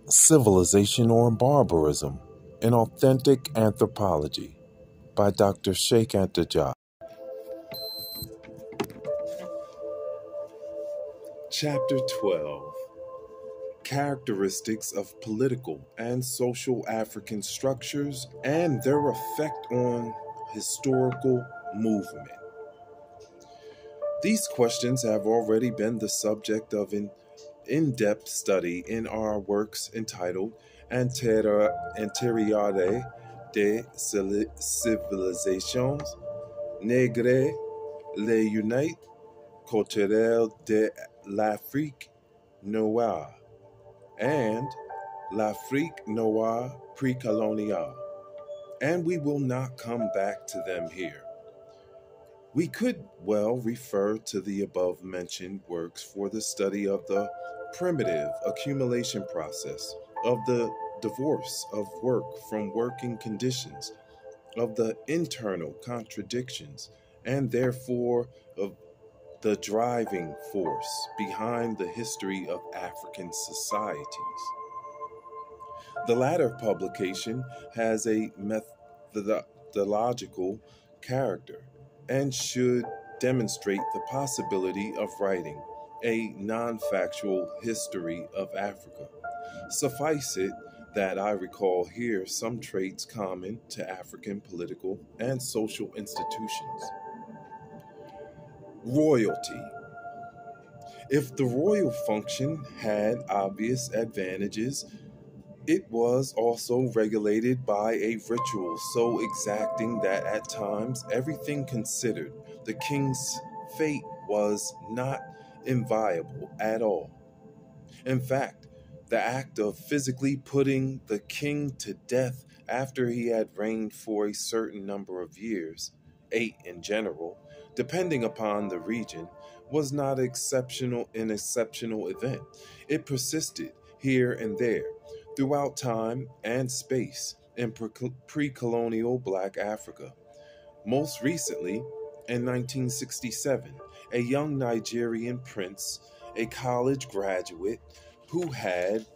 Civilization or Barbarism, an Authentic Anthropology by Dr. Cheikh Anta. Chapter 12. Characteristics of political and social African structures and their effect on historical movement. These questions have already been the subject of an in-depth study in our works entitled Antériores des civilisations négres, les unités culturelles de l'Afrique noire and l'Afrique noire pre-coloniale, and we will not come back to them here. We could well refer to the above-mentioned works for the study of the primitive accumulation process, of the divorce of work from working conditions, of the internal contradictions, and therefore of the driving force behind the history of African societies. The latter publication has a methodological character and should demonstrate the possibility of writing a non-factual history of Africa. Suffice it that I recall here some traits common to African political and social institutions. Royalty. If the royal function had obvious advantages, it was also regulated by a ritual so exacting that at times, everything considered, the king's fate was not inviolable at all. In fact, the act of physically putting the king to death after he had reigned for a certain number of years, 8 in general, depending upon the region, was not an exceptional event. It persisted here and there, throughout time and space in pre-colonial Black Africa. Most recently, in 1967, a young Nigerian prince, a college graduate who had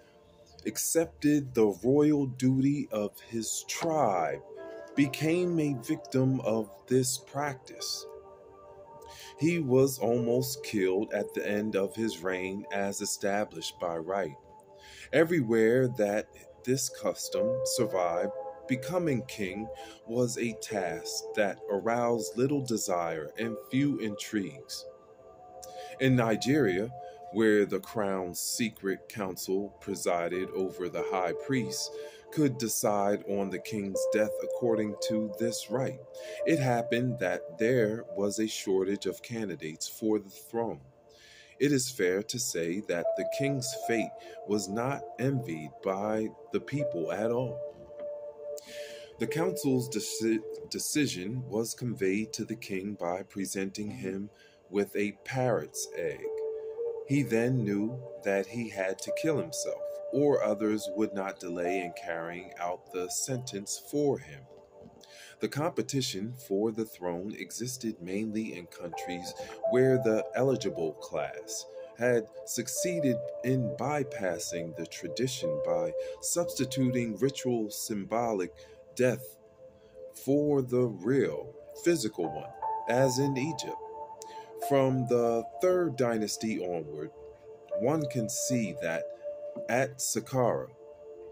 accepted the royal duty of his tribe, became a victim of this practice. He was almost killed at the end of his reign as established by right. Everywhere that this custom survived, becoming king was a task that aroused little desire and few intrigues. In Nigeria, where the crown's secret council presided over the high priest, could decide on the king's death according to this right, it happened that there was a shortage of candidates for the throne. It is fair to say that the king's fate was not envied by the people at all. The council's decision was conveyed to the king by presenting him with a parrot's egg. He then knew that he had to kill himself, or others would not delay in carrying out the sentence for him. The competition for the throne existed mainly in countries where the eligible class had succeeded in bypassing the tradition by substituting ritual symbolic death for the real physical one, as in Egypt. From the 3rd dynasty onward, one can see that at Saqqara,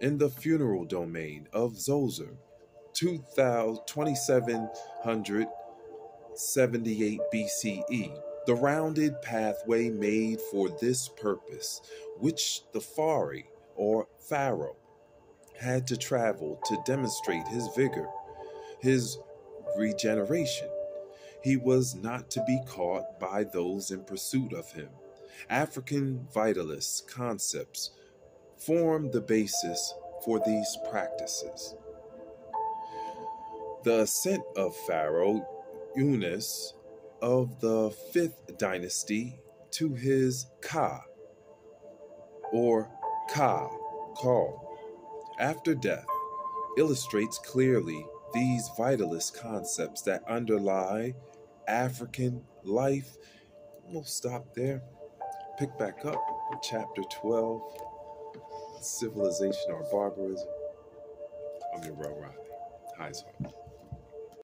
in the funeral domain of Zoser, 2778 BCE, the rounded pathway made for this purpose, which the Pharaoh or Pharaoh had to travel to demonstrate his vigor, his regeneration. He was not to be caught by those in pursuit of him. African vitalist concepts formed the basis for these practices. The ascent of Pharaoh Unas of the 5th dynasty to his Ka, or call, after death, illustrates clearly these vitalist concepts that underlie African life. We'll stop there, pick back up with chapter 12, Civilization or Barbarism. I'm your bro, Rodney. Highest heart.